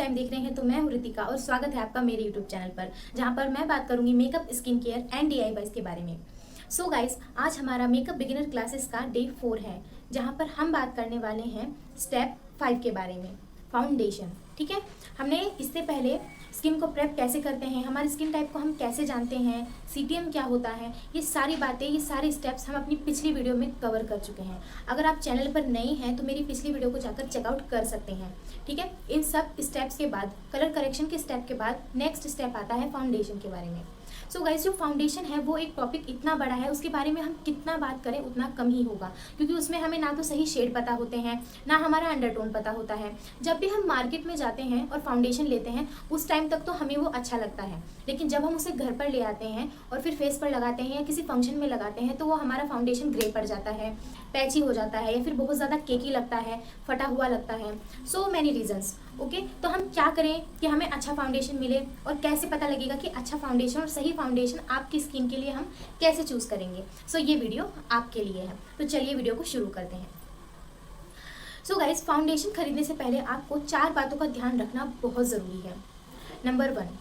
Time देख रहे हैं तो मैं हूँ रितिका और स्वागत है आपका मेरे यूट्यूब चैनल पर, जहाँ पर मैं बात करूंगी makeup, skin care and DIYs के बारे में। सो गाइस, आज हमारा मेकअप बिगिनर क्लासेस का डे 4 है, जहाँ पर हम बात करने वाले हैं स्टेप 5 के बारे में, फाउंडेशन। ठीक है, हमने इससे पहले स्किन को प्रेप कैसे करते हैं, हमारे स्किन टाइप को हम कैसे जानते हैं, CTM क्या होता है, ये सारी बातें, ये सारे स्टेप्स हम अपनी पिछली वीडियो में कवर कर चुके हैं। अगर आप चैनल पर नए हैं तो मेरी पिछली वीडियो को जाकर चेकआउट कर सकते हैं। ठीक है, इन सब स्टेप्स के बाद, कलर करेक्शन के स्टेप के बाद नेक्स्ट स्टेप आता है फाउंडेशन के बारे में। सो गाइस, जो फाउंडेशन है वो एक टॉपिक इतना बड़ा है, उसके बारे में हम कितना बात करें उतना कम ही होगा, क्योंकि उसमें हमें ना तो सही शेड पता होते हैं, ना हमारा अंडरटोन पता होता है। जब भी हम मार्केट में जाते हैं और फाउंडेशन लेते हैं उस टाइम तक तो हमें वो अच्छा लगता है, लेकिन जब हम उसे घर पर ले आते हैं और फिर फेस पर लगाते हैं या किसी फंक्शन में लगाते हैं तो वो हमारा फाउंडेशन ग्रे पड़ जाता है, पैची हो जाता है, या फिर बहुत ज़्यादा केकी लगता है, फटा हुआ लगता है। So many reasons. ओके, तो हम क्या करें कि हमें अच्छा फाउंडेशन मिले, और कैसे पता लगेगा कि अच्छा फाउंडेशन और सही फाउंडेशन आपकी स्किन के लिए हम कैसे चूज़ करेंगे। सो ये वीडियो आपके लिए है, तो चलिए वीडियो को शुरू करते हैं। सो गाइस, फाउंडेशन खरीदने से पहले आपको 4 बातों का ध्यान रखना बहुत ज़रूरी है। नंबर 1,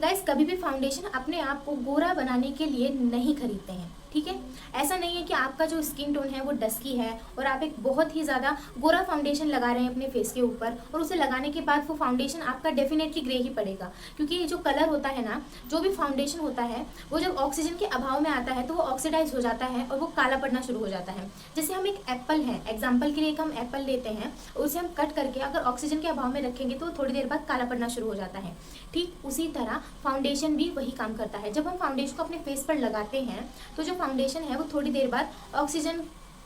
गाइस, कभी भी फाउंडेशन अपने आप को गोरा बनाने के लिए नहीं खरीदते हैं। ठीक है, ऐसा नहीं है कि आपका जो स्किन टोन है वो डस्की है और आप एक बहुत ही ज़्यादा गोरा फाउंडेशन लगा रहे हैं अपने फेस के ऊपर, और उसे लगाने के बाद वो फाउंडेशन आपका डेफिनेटली ग्रे ही पड़ेगा। क्योंकि ये जो कलर होता है ना, जो भी फाउंडेशन होता है, वो जब ऑक्सीजन के अभाव में आता है तो वो ऑक्सीडाइज हो जाता है और वो काला पड़ना शुरू हो जाता है। जैसे हम एक एप्पल है, एग्जाम्पल के लिए एक हम एप्पल लेते हैं और उसे हम कट करके अगर ऑक्सीजन के अभाव में रखेंगे तो थोड़ी देर बाद काला पड़ना शुरू हो जाता है। ठीक उसी तरह फाउंडेशन भी वही काम करता है। जब हम फाउंडेशन को अपने फेस पर लगाते हैं तो जो फाउंडेशन है वो थोड़ी देर बाद ऑक्सीजन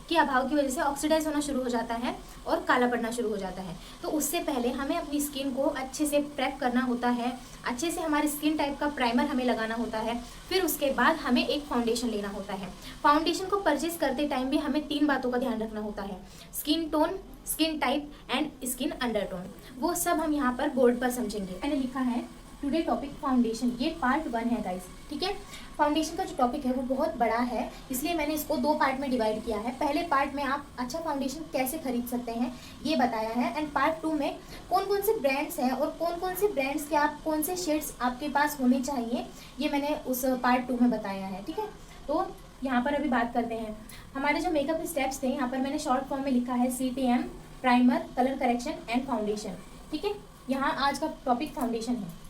के अभाव की वजह से ऑक्सीडाइज होना शुरू हो जाता है और काला पड़ना शुरू हो जाता है। तो उससे पहले हमें अपनी स्किन को अच्छे से प्रेप करना होता है, अच्छे से हमारे स्किन टाइप का प्राइमर हमें लगाना होता है, फिर उसके बाद हमें एक फाउंडेशन लेना होता है। फाउंडेशन को परचेज करते टाइम भी हमें 3 बातों का ध्यान रखना होता है, skin tone, skin type and skin undertone. वो सब हम यहाँ पर बोर्ड पर समझेंगे। मैंने लिखा है टुडे टॉपिक फाउंडेशन, ये पार्ट 1 है गाइस। ठीक है, फाउंडेशन का जो टॉपिक है वो बहुत बड़ा है, इसलिए मैंने इसको 2 पार्ट में डिवाइड किया है। पहले पार्ट में आप अच्छा फाउंडेशन कैसे खरीद सकते हैं ये बताया है, एंड पार्ट 2 में कौन कौन से ब्रांड्स हैं और कौन कौन से ब्रांड्स के आप कौन से शेड्स आपके पास होने चाहिए, ये मैंने उस पार्ट 2 में बताया है। ठीक है, तो यहाँ पर अभी बात करते हैं हमारे जो मेकअप स्टेप्स थे। यहाँ पर मैंने शॉर्ट फॉर्म में लिखा है CTM, primer, colour correction and foundation. ठीक है, यहाँ आज का टॉपिक फाउंडेशन है।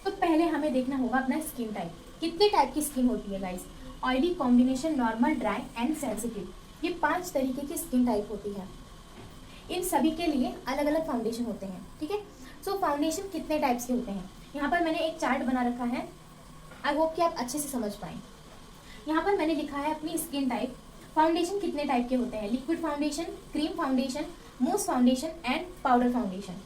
तो पहले हमें देखना होगा अपना स्किन टाइप, कितने टाइप की स्किन होती है guys. Oily, combination, normal, dry and sensitive, ये 5 तरीके की स्किन टाइप होती है। इन सभी के लिए अलग अलग फाउंडेशन होते हैं। ठीक है, सो फाउंडेशन कितने टाइप्स के होते हैं, यहाँ पर मैंने एक चार्ट बना रखा है, आई होप कि आप अच्छे से समझ पाएँ। यहाँ पर मैंने लिखा है अपनी स्किन टाइप, फाउंडेशन कितने टाइप के होते हैं, liquid foundation, cream foundation, mousse foundation and powder foundation.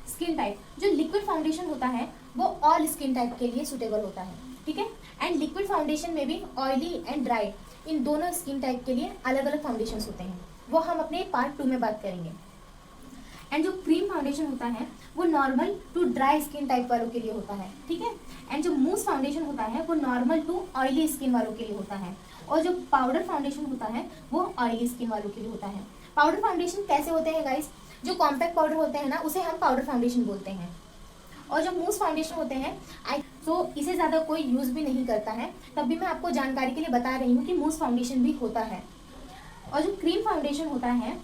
Skin type, जो लिक्विड फाउंडेशन होता है वो ऑल स्किन टाइप के लिए सूटेबल होता है। ठीक है, एंड लिक्विड फाउंडेशन में भी ऑयली एंड ड्राई, इन दोनों स्किन टाइप के लिए अलग अलग फाउंडेशन होते हैं, वो हम अपने पार्ट 2 में बात करेंगे। एंड जो क्रीम फाउंडेशन होता है वो normal to dry skin type वालों के लिए होता है। ठीक है, एंड जो मूस फाउंडेशन होता है वो नॉर्मल टू ऑयली स्किन वालों के लिए होता है, और जो पाउडर फाउंडेशन होता है वो ऑयली स्किन वालों के लिए होता है। पाउडर फाउंडेशन कैसे होते हैं गाइस, जो कॉम्पैक्ट पाउडर होते हैं ना उसे हम पाउडर फाउंडेशन बोलते हैं, और जो मूस फाउंडेशन होते हैं तो इसे ज़्यादा कोई यूज़ भी नहीं करता है, तब भी मैं आपको जानकारी के लिए बता रही हूँ कि मूस फाउंडेशन भी होता है। और जो क्रीम फाउंडेशन होता है,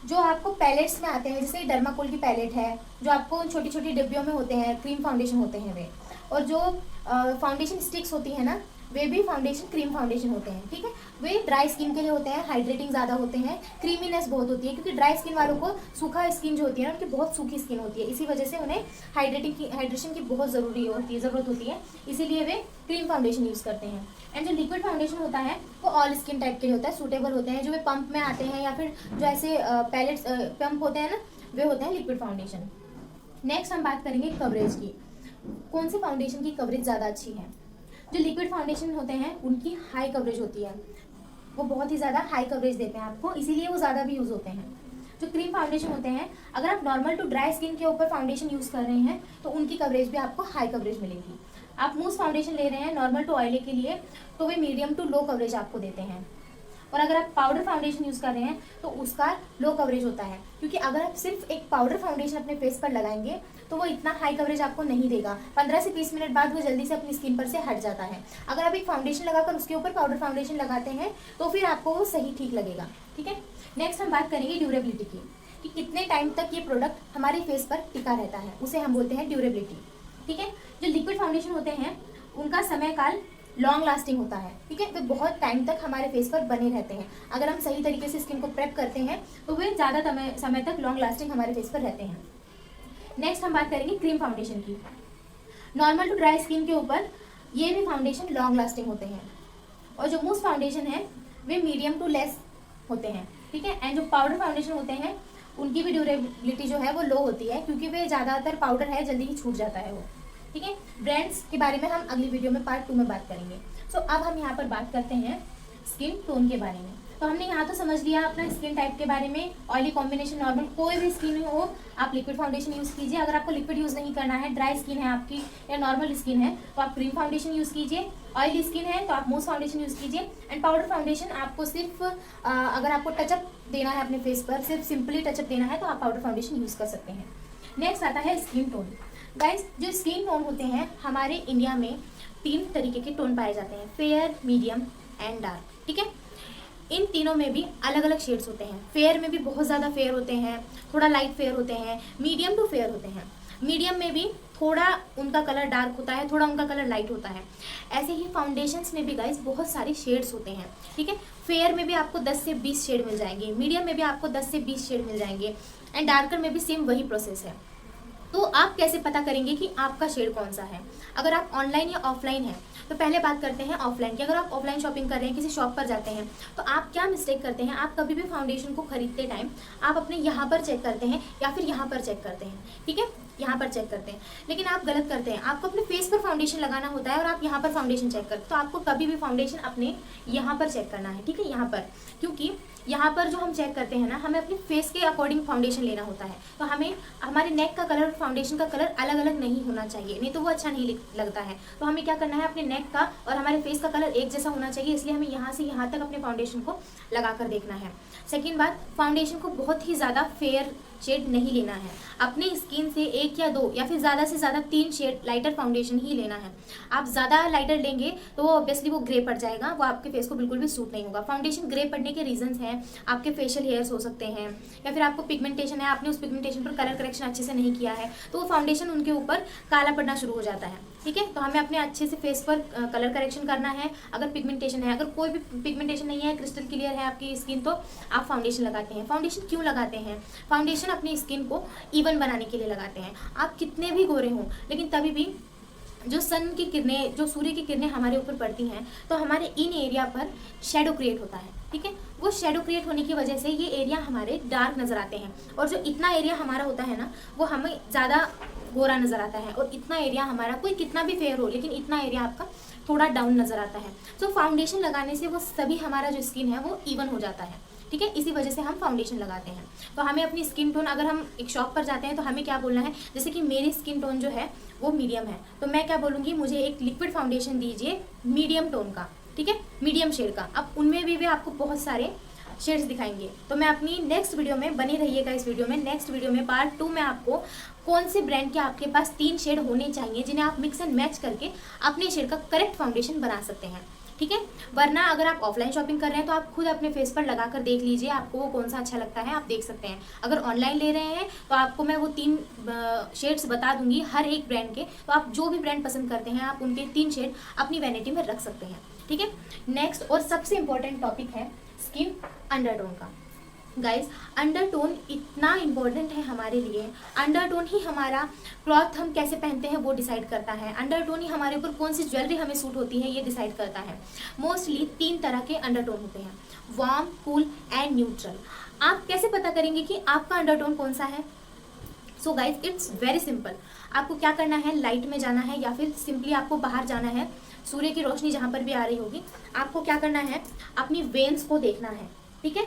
जो आपको पैलेट्स में आते हैं, जैसे डर्माकोल की पैलेट है, जो आपको छोटी छोटी डिब्बियों में होते हैं, क्रीम फाउंडेशन होते हैं वे, और जो फाउंडेशन स्टिक्स होती है ना, वे भी फाउंडेशन क्रीम फाउंडेशन होते हैं। ठीक है, वे ड्राई स्किन के लिए होते हैं, हाइड्रेटिंग ज़्यादा होते हैं, क्रीमीनेस बहुत होती है, क्योंकि ड्राई स्किन वालों को सूखा स्किन जो होती है ना, उनकी बहुत सूखी स्किन होती है, इसी वजह से उन्हें हाइड्रेशन की बहुत ज़रूरत होती है, इसीलिए वे क्रीम फाउंडेशन यूज़ करते हैं। एंड जो लिक्विड फाउंडेशन होता है वो ऑल स्किन टाइप के लिए होता है, सूटेबल होते हैं, जो वे पंप में आते हैं या फिर जो ऐसे पैलेट्स पंप होते हैं ना, वे होते हैं लिक्विड फाउंडेशन। नेक्स्ट हम बात करेंगे कवरेज की, कौन से फाउंडेशन की कवरेज ज़्यादा अच्छी है। जो लिक्विड फाउंडेशन होते हैं उनकी हाई कवरेज होती है, वो बहुत ही ज़्यादा हाई कवरेज देते हैं आपको, इसीलिए वो ज़्यादा भी यूज़ होते हैं। जो क्रीम फाउंडेशन होते हैं, अगर आप नॉर्मल टू ड्राई स्किन के ऊपर फाउंडेशन यूज़ कर रहे हैं तो उनकी कवरेज भी आपको हाई कवरेज मिलेगी। आप मूस फाउंडेशन ले रहे हैं नॉर्मल टू ऑयली के लिए, तो वे मीडियम टू लो कवरेज आपको देते हैं। और अगर आप पाउडर फाउंडेशन यूज़ कर रहे हैं तो उसका लो कवरेज होता है, क्योंकि अगर आप सिर्फ एक पाउडर फाउंडेशन अपने फेस पर लगाएंगे तो वो इतना हाई कवरेज आपको नहीं देगा। 15 से 20 मिनट बाद वो जल्दी से अपनी स्किन पर से हट जाता है। अगर आप एक फाउंडेशन लगाकर उसके ऊपर पाउडर फाउंडेशन लगाते हैं तो फिर आपको वो सही ठीक लगेगा। ठीक है, नेक्स्ट हम बात करेंगे ड्यूरेबिलिटी की, कि कितने टाइम तक ये प्रोडक्ट हमारे फेस पर टिका रहता है, उसे हम बोलते हैं ड्यूरेबिलिटी। ठीक है, जो लिक्विड फाउंडेशन होते हैं उनका समय काल लॉन्ग लास्टिंग होता है। ठीक है, वे बहुत टाइम तक हमारे फेस पर बने रहते हैं। अगर हम सही तरीके से स्किन को प्रेप करते हैं तो वे ज़्यादा समय तक लॉन्ग लास्टिंग हमारे फेस पर रहते हैं। नेक्स्ट हम बात करेंगे क्रीम फाउंडेशन की। नॉर्मल टू ड्राई स्किन के ऊपर ये भी फाउंडेशन लॉन्ग लास्टिंग होते हैं, और जो मूस फाउंडेशन है वे मीडियम टू लेस होते हैं। ठीक है, एंड जो पाउडर फाउंडेशन होते हैं उनकी भी ड्यूरेबिलिटी जो है वो लो होती है, क्योंकि वे ज़्यादातर पाउडर है, जल्दी ही छूट जाता है वो। ठीक है, ब्रांड्स के बारे में हम अगली वीडियो में पार्ट 2 में बात करेंगे। सो अब हम यहाँ पर बात करते हैं स्किन टोन के बारे में। तो हमने यहाँ तो समझ लिया अपना स्किन टाइप के बारे में, ऑयली कॉम्बिनेशन, नॉर्मल, कोई भी स्किन हो आप लिक्विड फाउंडेशन यूज़ कीजिए। अगर आपको लिक्विड यूज़ नहीं करना है, ड्राई स्किन है आपकी या नॉर्मल स्किन है तो आप क्रीम फाउंडेशन यूज़ कीजिए। ऑयली स्किन है तो आप मूस फाउंडेशन यूज़ कीजिए। एंड पाउडर फाउंडेशन आपको सिर्फ अगर आपको टचअप देना है अपने फेस पर, सिर्फ सिंपली टचअप देना है तो आप पाउडर फाउंडेशन यूज़ कर सकते हैं। नेक्स्ट आता है स्किन टोन। गाइस, जो स्किन टोन होते हैं हमारे इंडिया में 3 तरीके के टोन पाए जाते हैं, फेयर, मीडियम एंड डार्क। ठीक है, इन तीनों में भी अलग अलग शेड्स होते हैं। फेयर में भी बहुत ज़्यादा फेयर होते हैं, थोड़ा लाइट फेयर होते हैं, मीडियम टू फेयर होते हैं। मीडियम में भी थोड़ा उनका कलर डार्क होता है, थोड़ा उनका कलर लाइट होता है। ऐसे ही फाउंडेशंस में भी गाइस बहुत सारे शेड्स होते हैं। ठीक है, फेयर में भी आपको 10 से 20 शेड मिल जाएंगे, मीडियम में भी आपको 10 से 20 शेड मिल जाएंगे, एंड डार्कर में भी सेम वही प्रोसेस है। तो आप कैसे पता करेंगे कि आपका शेड कौन सा है? अगर आप ऑनलाइन या ऑफलाइन है तो पहले बात करते हैं ऑफलाइन की। अगर आप ऑफलाइन शॉपिंग कर रहे हैं, किसी शॉप पर जाते हैं, तो आप क्या मिस्टेक करते हैं? आप कभी भी फाउंडेशन को खरीदते टाइम आप अपने यहाँ पर चेक करते हैं या फिर यहाँ पर चेक करते हैं। ठीक है, यहाँ पर चेक करते हैं, लेकिन आप गलत करते हैं। आपको अपने फेस पर फाउंडेशन लगाना होता है और आप यहाँ पर फाउंडेशन चेक करते हैं। तो आपको कभी भी फाउंडेशन अपने यहाँ पर चेक करना है। ठीक है, यहाँ पर, क्योंकि यहाँ पर जो हम चेक करते हैं ना, हमें अपने फेस के अकॉर्डिंग फाउंडेशन लेना होता है। तो हमें हमारे नेक का कलर, फाउंडेशन का कलर अलग अलग नहीं होना चाहिए, नहीं तो वो अच्छा नहीं लगता है। तो हमें क्या करना है, अपने नेक का और हमारे फेस का कलर एक जैसा होना चाहिए, इसलिए हमें यहाँ से यहाँ तक अपने फाउंडेशन को लगा कर देखना है। सेकेंड बात, फाउंडेशन को बहुत ही ज़्यादा फेयर शेड नहीं लेना है। अपनी स्किन से 1 या 2 या फिर ज़्यादा से ज़्यादा 3 शेड लाइटर फाउंडेशन ही लेना है। आप ज़्यादा लाइटर लेंगे तो ऑब्वियसली वो ग्रे पड़ जाएगा, वो आपके फेस को बिल्कुल भी सूट नहीं होगा। फाउंडेशन ग्रे पड़ने के रीजंस हैं, आपके फेशियल हेयर्स हो सकते हैं, या फिर आपको पिगमेंटेशन है, आपने उस पिगमेंटेशन पर कलर करेक्शन अच्छे से नहीं किया है, तो वो फाउंडेशन उनके ऊपर काला पड़ना शुरू हो जाता है। ठीक है, तो हमें अपने अच्छे से फेस पर कलर करेक्शन करना है। अगर पिगमेंटेशन है, अगर कोई भी पिगमेंटेशन नहीं है, क्रिस्टल क्लियर है आपकी स्किन, तो आप फाउंडेशन लगाते हैं। फाउंडेशन क्यों लगाते हैं? फाउंडेशन अपनी स्किन को इवन बनाने के लिए लगाते हैं। आप कितने भी गोरे हों, लेकिन तभी भी जो सन की किरणें, जो सूर्य की किरणें हमारे ऊपर पड़ती हैं तो हमारे इन एरिया पर शेडो क्रिएट होता है। ठीक है, वो शेडो क्रिएट होने की वजह से ये एरिया हमारे डार्क नज़र आते हैं, और जो इतना एरिया हमारा होता है ना, वो हमें ज़्यादा गोरा नज़र आता है, और इतना एरिया हमारा, कोई कितना भी फेयर हो लेकिन इतना एरिया आपका थोड़ा डाउन नज़र आता है। तो फाउंडेशन लगाने से वो सभी हमारा जो स्किन है वो इवन हो जाता है। ठीक है, इसी वजह से हम फाउंडेशन लगाते हैं। तो हमें अपनी स्किन टोन, अगर हम एक शॉप पर जाते हैं तो हमें क्या बोलना है, जैसे कि मेरी स्किन टोन जो है वो मीडियम है, तो मैं क्या बोलूँगी, मुझे एक लिक्विड फाउंडेशन दीजिए मीडियम टोन का। ठीक है, मीडियम शेड का। अब उनमें भी वे आपको बहुत सारे शेड्स दिखाएंगे। तो मैं अपनी नेक्स्ट वीडियो में, बने रहिएगा इस वीडियो में, नेक्स्ट वीडियो में पार्ट 2 में आपको कौन से ब्रांड के आपके पास 3 शेड होने चाहिए जिन्हें आप मिक्स एंड मैच करके अपने शेड का करेक्ट फाउंडेशन बना सकते हैं। ठीक है, वरना अगर आप ऑफलाइन शॉपिंग कर रहे हैं तो आप खुद अपने फेस पर लगा कर देख लीजिए, आपको वो कौन सा अच्छा लगता है, आप देख सकते हैं। अगर ऑनलाइन ले रहे हैं तो आपको मैं वो 3 शेड्स बता दूंगी हर एक ब्रांड के, तो आप जो भी ब्रांड पसंद करते हैं आप उनके 3 शेड अपनी वैनिटी में रख सकते हैं। ठीक है, नेक्स्ट और सबसे इम्पोर्टेंट टॉपिक है स्किन अंडरटोन का। गाइस, अंडरटोन इतना इम्पोर्टेंट है हमारे लिए। अंडरटोन ही हमारा क्लॉथ हम कैसे पहनते हैं वो डिसाइड करता है। अंडरटोन ही हमारे ऊपर कौन सी ज्वेलरी हमें सूट होती है ये डिसाइड करता है। मोस्टली 3 तरह के अंडरटोन होते हैं, वार्म, कूल एंड न्यूट्रल। आप कैसे पता करेंगे कि आपका अंडरटोन कौन सा है? So guys, it's very simple. आपको क्या करना है, लाइट में जाना है या फिर सिंपली आपको बाहर जाना है, सूर्य की रोशनी जहाँ पर भी आ रही होगी, आपको क्या करना है, अपनी वेन्स को देखना है। ठीक है,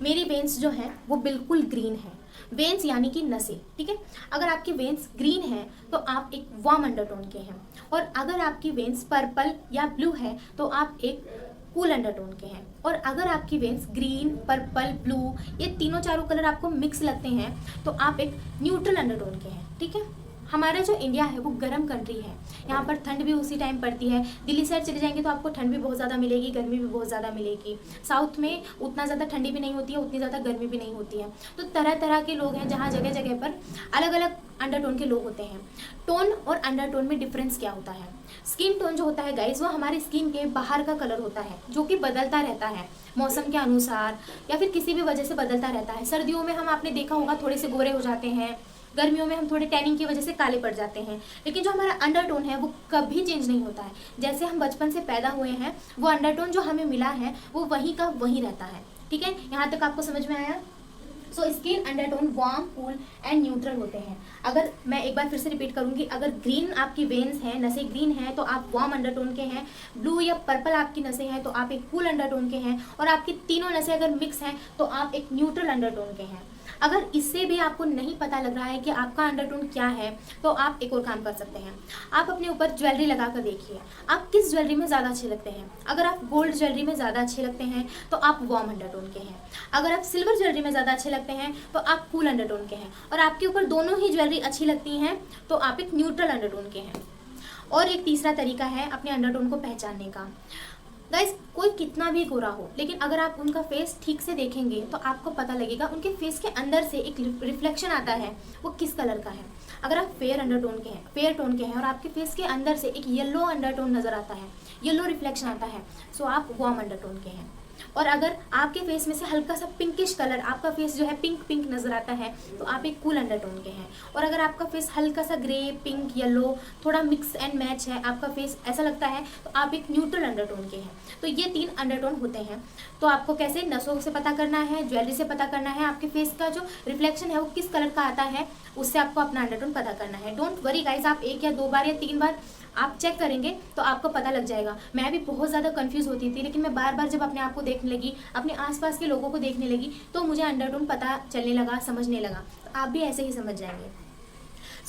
मेरी वेन्स जो हैं वो बिल्कुल ग्रीन है, वेन्स यानी कि नसें। ठीक है, अगर आपकी वेन्स ग्रीन है तो आप एक वार्म अंडरटोन के हैं, और अगर आपकी वेन्स पर्पल या ब्लू है तो आप एक कूल अंडरटोन के हैं। और अगर आपकी वेन्स ग्रीन, पर्पल, ब्लू ये तीनों चारों कलर आपको मिक्स लगते हैं तो आप एक न्यूट्रल अंडरटोन के हैं। ठीक है, हमारा जो इंडिया है वो गर्म कंट्री है, यहाँ पर ठंड भी उसी टाइम पड़ती है। दिल्ली साइड चले जाएंगे तो आपको ठंड भी बहुत ज़्यादा मिलेगी, गर्मी भी बहुत ज़्यादा मिलेगी। साउथ में उतना ज़्यादा ठंडी भी नहीं होती है, उतनी ज़्यादा गर्मी भी नहीं होती है। तो तरह तरह के लोग हैं, जहाँ जगह जगह पर अलग अलग अंडरटोन के लोग होते हैं। टोन और अंडरटोन में डिफरेंस क्या होता है? स्किन टोन जो होता है गाइज, वो हमारी स्किन के बाहर का कलर होता है जो कि बदलता रहता है मौसम के अनुसार या फिर किसी भी वजह से बदलता रहता है। सर्दियों में हम आपने देखा होगा थोड़े से गोरे हो जाते हैं, गर्मियों में हम थोड़े टैनिंग की वजह से काले पड़ जाते हैं। लेकिन जो हमारा अंडरटोन है वो कभी चेंज नहीं होता है। जैसे हम बचपन से पैदा हुए हैं वो अंडरटोन जो हमें मिला है वो वहीं का वहीं रहता है। ठीक है, यहाँ तक आपको समझ में आया? So skin undertone warm, cool and neutral होते हैं। अगर मैं एक बार फिर से रिपीट करूंगी, अगर ग्रीन आपकी वेन्स हैं, नसें ग्रीन हैं तो आप वार्म अंडरटोन के हैं। ब्लू या पर्पल आपकी नसें हैं तो आप एक कूल अंडरटोन के हैं। और आपकी तीनों नसें अगर मिक्स हैं तो आप एक न्यूट्रल अंडरटोन के हैं। अगर इससे भी आपको नहीं पता लग रहा है कि आपका अंडरटोन क्या है तो आप एक और काम कर सकते हैं। आप अपने ऊपर ज्वेलरी लगा कर देखिए, आप किस ज्वेलरी में ज़्यादा अच्छे लगते हैं। अगर आप गोल्ड ज्वेलरी में ज़्यादा अच्छे लगते हैं तो आप वार्म अंडरटोन के हैं। अगर आप सिल्वर ज्वेलरी में ज़्यादा अच्छे लगते हैं तो आप कूल अंडरटोन के हैं। और आपके ऊपर दोनों ही ज्वेलरी अच्छी लगती हैं तो आप एक न्यूट्रल अंडरटोन के हैं। और एक तीसरा तरीका है अपने अंडरटोन को पहचानने का। गाइस, कोई कितना भी गोरा हो लेकिन अगर आप उनका फेस ठीक से देखेंगे तो आपको पता लगेगा उनके फेस के अंदर से एक रिफ्लेक्शन आता है, वो किस कलर का है। अगर आप फेयर अंडरटोन के हैं, फेयर टोन के हैं और आपके फेस के अंदर से एक येलो अंडरटोन नजर आता है, येलो रिफ्लेक्शन आता है, सो आप वार्म अंडरटोन के हैं। और अगर आपके फेस में से हल्का सा पिंकिश कलर, आपका फेस जो है पिंक पिंक नजर आता है तो आप एक कूल अंडरटोन के हैं। और अगर आपका फेस हल्का सा ग्रे, पिंक, येलो थोड़ा मिक्स एंड मैच है, आपका फेस ऐसा लगता है तो आप एक न्यूट्रल अंडरटोन के हैं। तो ये 3 अंडरटोन होते हैं। तो आपको कैसे नसों से पता करना है, ज्वेलरी से पता करना है, आपके फेस का जो रिफ्लेक्शन है वो किस कलर का आता है, उससे आपको अपना अंडरटोन पता करना है। डोंट वरी गाइज, आप 1 या 2 बार या 3 बार आप चेक करेंगे तो आपको पता लग जाएगा। मैं भी बहुत ज़्यादा कंफ्यूज होती थी, लेकिन मैं बार बार जब अपने आप को देखने लगी, अपने आसपास के लोगों को देखने लगी तो मुझे अंडरटोन पता चलने लगा, समझने लगा। तो आप भी ऐसे ही समझ जाएंगे।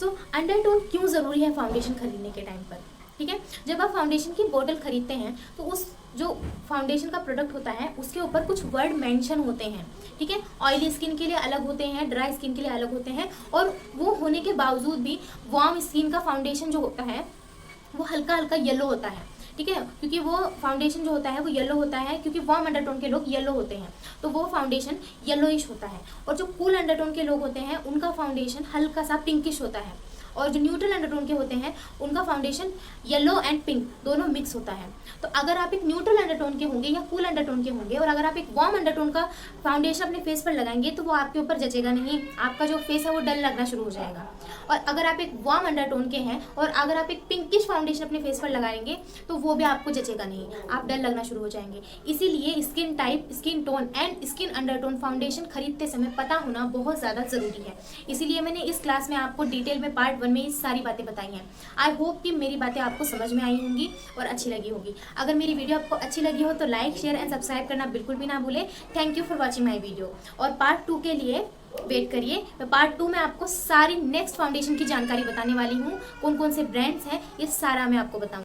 सो अंडरटोन क्यों ज़रूरी है फाउंडेशन खरीदने के टाइम पर? ठीक है, जब आप फाउंडेशन की बोतल खरीदते हैं तो उस जो फाउंडेशन का प्रोडक्ट होता है उसके ऊपर कुछ वर्ड मेंशन होते हैं। ठीक है, ऑयली स्किन के लिए अलग होते हैं, ड्राई स्किन के लिए अलग होते हैं। और वो होने के बावजूद भी वार्म स्किन का फाउंडेशन जो होता है वो हल्का हल्का येलो होता है। ठीक है, क्योंकि वो फाउंडेशन जो होता है वो येलो होता है, क्योंकि वार्म अंडरटोन के लोग येलो होते हैं तो वो फाउंडेशन येलोइश होता है। और जो कूल अंडरटोन के लोग होते हैं उनका फाउंडेशन हल्का सा पिंकिश होता है। और जो न्यूट्रल अंडरटोन के होते हैं उनका फाउंडेशन येलो एंड पिंक दोनों मिक्स होता है। तो अगर आप एक न्यूट्रल अंडरटोन के होंगे या कूल अंडरटोन के होंगे और अगर आप एक वार्म अंडरटोन का फाउंडेशन अपने फेस पर लगाएंगे तो वो आपके ऊपर जचेगा नहीं, आपका जो फेस है वो डल लगना शुरू हो जाएगा। और अगर आप एक वार्म अंडरटोन के हैं और अगर आप एक पिंकिश फाउंडेशन अपने फेस पर लगाएंगे तो वो भी आपको जचेगा नहीं, आप डल लगना शुरू हो जाएंगे। इसीलिए skin type, skin tone and skin undertone foundation खरीदते समय पता होना बहुत ज़्यादा ज़रूरी है। इसीलिए मैंने इस क्लास में आपको डिटेल में पार्ट 1 में ये सारी बातें बताई हैं। आई होप कि मेरी बातें आपको समझ में आई होंगी और अच्छी लगी होगी। अगर मेरी वीडियो आपको अच्छी लगी हो तो लाइक, शेयर एंड सब्सक्राइब करना बिल्कुल भी ना भूलें। Thank you for watching my video. और पार्ट 2 के लिए वेट करिए। मैं पार्ट 2 में आपको सारी नेक्स्ट फाउंडेशन की जानकारी बताने वाली हूँ, कौन कौन से ब्रांड्स हैं ये सारा मैं आपको बताऊँ।